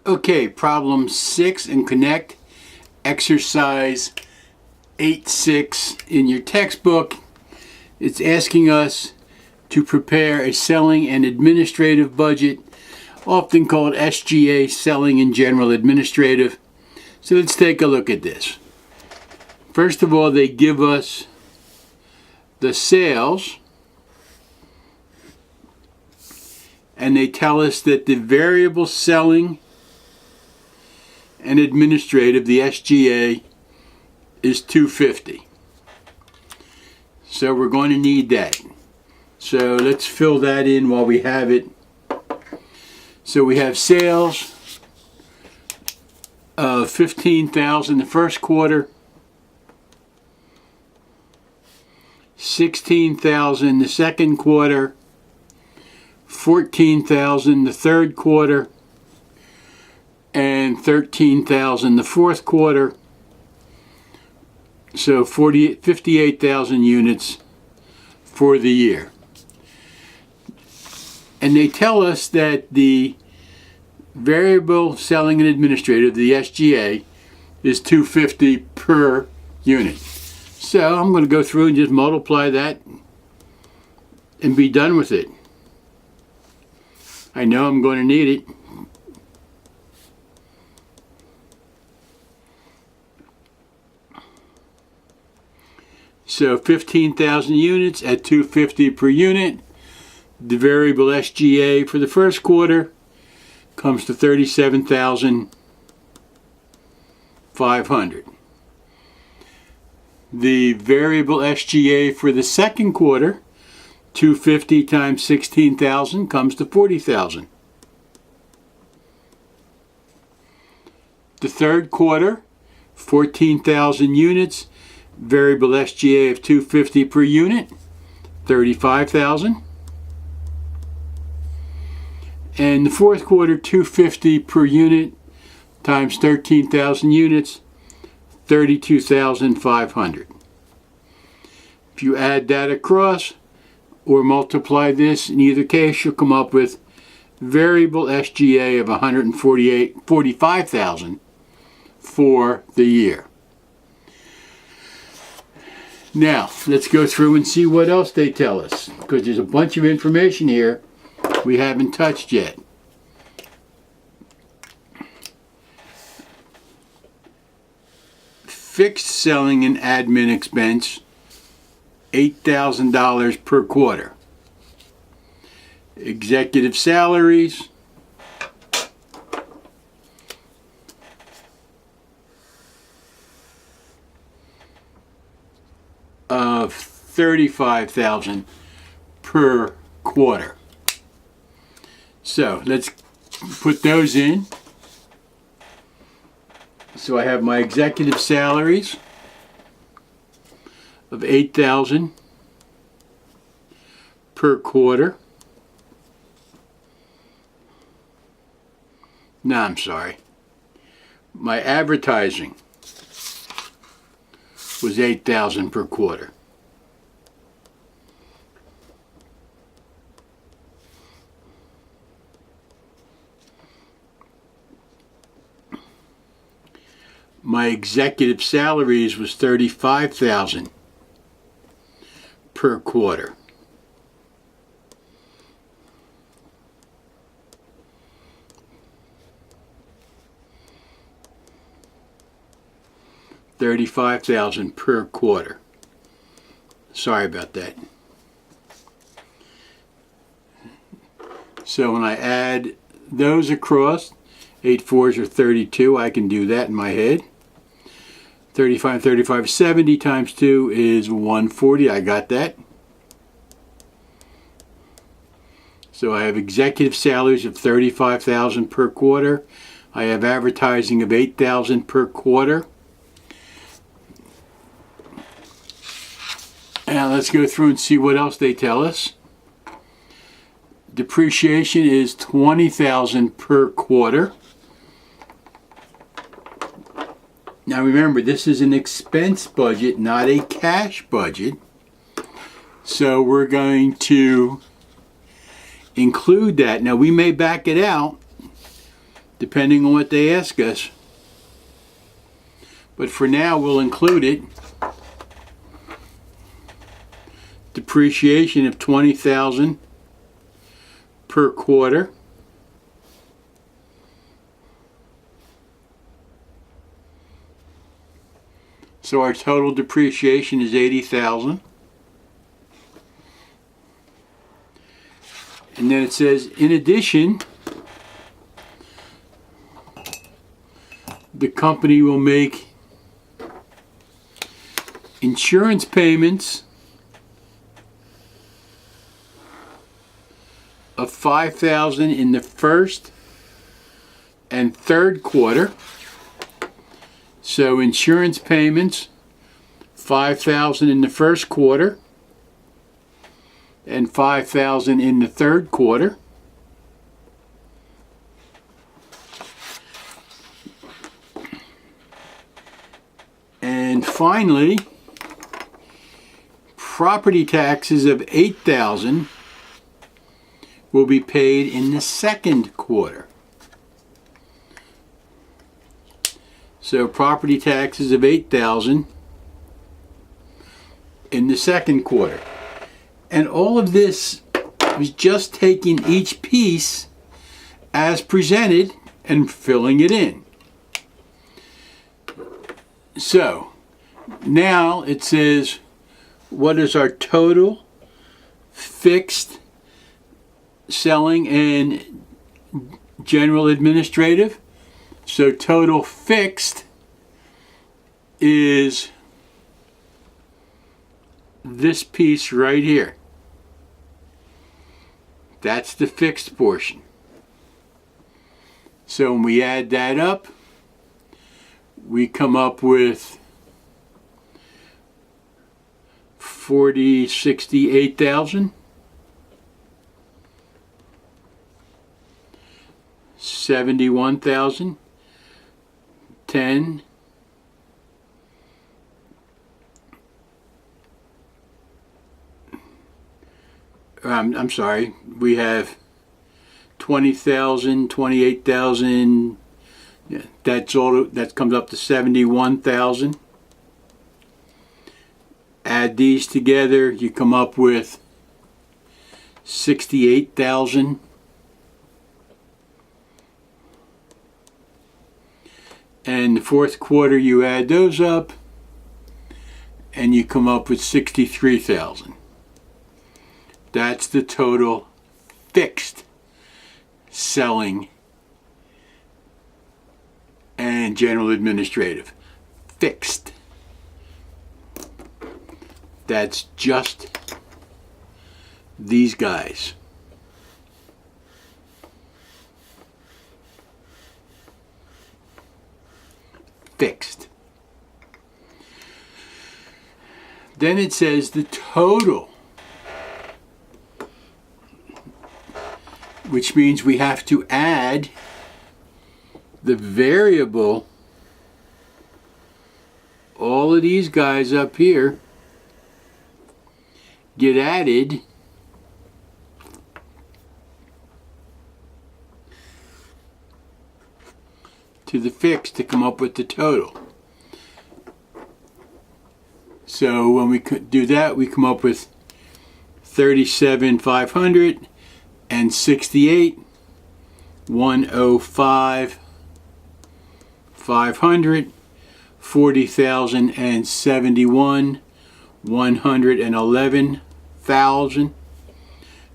Okay, problem 6 and connect exercise 8.6 in your textbook. It's asking us to prepare a selling and administrative budget, often called SGA, selling and general administrative. So let's take a look at this. First of all, they give us the sales, and they tell us that the variable selling and administrative, the SGA, is $250. So we're going to need that. So let's fill that in while we have it. So we have sales of $15,000 the first quarter, $16,000 the second quarter, $14,000 the third quarter, and $13,000 the fourth quarter. So 58,000 units for the year. And they tell us that the variable selling and administrative, the SGA, is $250 per unit. So I'm going to go through and just multiply that and be done with it. I know I'm going to need it. So 15,000 units at $250 per unit. The variable SGA for the first quarter comes to $37,500. The variable SGA for the second quarter, 250 times 16,000, comes to 40,000. The third quarter, 14,000 units, variable SGA of 250 per unit, 35,000. And the fourth quarter, 250 per unit times 13,000 units, 32,500. If you add that across or multiply this, in either case, you'll come up with variable SGA of 145,000 for the year. Now, let's go through and see what else they tell us, because there's a bunch of information here we haven't touched yet. Fixed selling and admin expense, $8,000 per quarter. Executive salaries, of $35,000 per quarter. So let's put those in. So I have my executive salaries of $8,000 per quarter. No, I'm sorry. My advertising was $8,000 per quarter. My executive salaries was $35,000 per quarter. $35,000 per quarter. Sorry about that. So when I add those across, 8 fours are 32. I can do that in my head. 70 times 2 is 140. I got that. So I have executive salaries of $35,000 per quarter. I have advertising of $8,000 per quarter. Now let's go through and see what else they tell us. Depreciation is $20,000 per quarter. Now remember, this is an expense budget, not a cash budget. So we're going to include that. Now we may back it out, depending on what they ask us. But for now, we'll include it. Depreciation of $20,000 per quarter. So our total depreciation is $80,000. And then it says, in addition, the company will make insurance payments of $5,000 in the first and third quarter. So insurance payments, $5,000 in the first quarter and $5,000 in the third quarter. And finally, property taxes of $8,000 will be paid in the second quarter. So property taxes of $8,000 in the second quarter. And all of this was just taking each piece as presented and filling it in. So now it says, what is our total fixed selling and general administrative? So total fixed is this piece right here. That's the fixed portion. So when we add that up, we come up with $68,000. 71,000, 10, I'm sorry, we have 20,000, 28,000, yeah, that's all, that comes up to 71,000. Add these together, you come up with 68,000. And the fourth quarter, you add those up, and you come up with 63,000. That's the total fixed selling and general administrative. Fixed. That's just these guys. Fixed. Then it says the total, which means we have to add the variable, all of these guys up here get added to the fixed to come up with the total. So when we do that, we come up with 37,500 and 68, 105, 500, 40,071, 111,000,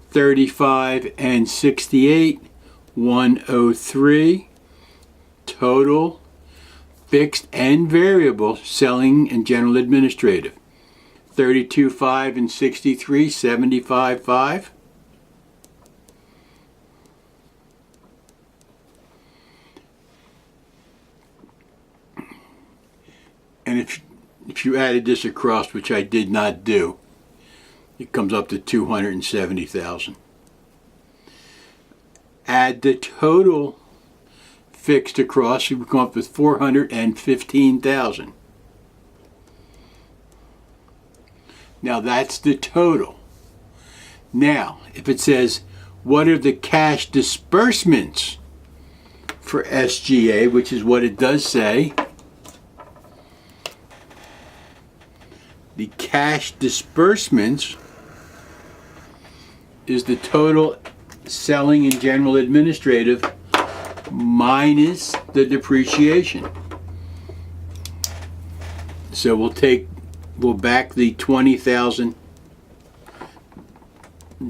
35 and 68, 103. Total, fixed and variable, selling and general administrative. 32,5 and 63, 75,5. And if you added this across, which I did not do, it comes up to 270,000. Add the total fixed across, you come up with 415,000. Now that's the total. Now, if it says, what are the cash disbursements for SGA, which is what it does say. The cash disbursements is the total selling and general administrative minus the depreciation. So we'll back the 20,000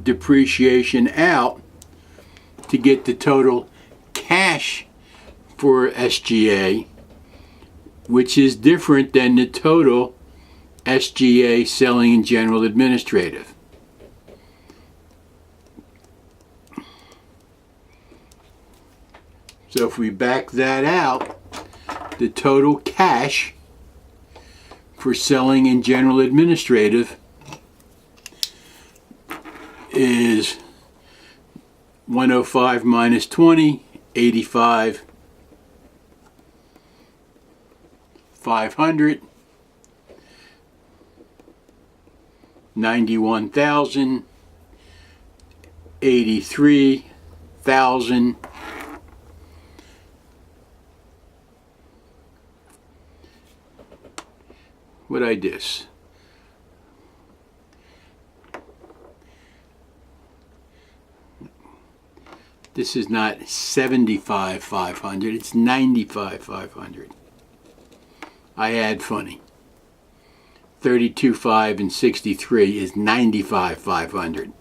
depreciation out to get the total cash for SGA, which is different than the total SGA selling and general administrative. So if we back that out, the total cash for selling and general administrative is 105 minus 20, 85, 500, 91,000, 83,000, what I dis? This is not 75,500, it's 95,500. I add funny. 32,500 and 63 is 95,500.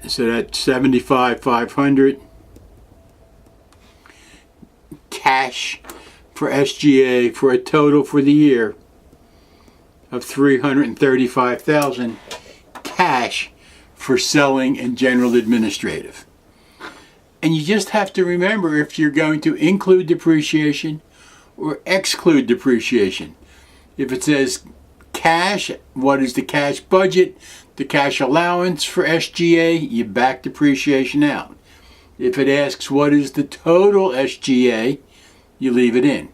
So that's 75,500 cash for SGA for a total for the year of 335,000 cash for selling and general administrative. And you just have to remember if you're going to include depreciation or exclude depreciation. If it says cash, what is the cash budget, the cash allowance for SGA, you back depreciation out. If it asks what is the total SGA, you leave it in.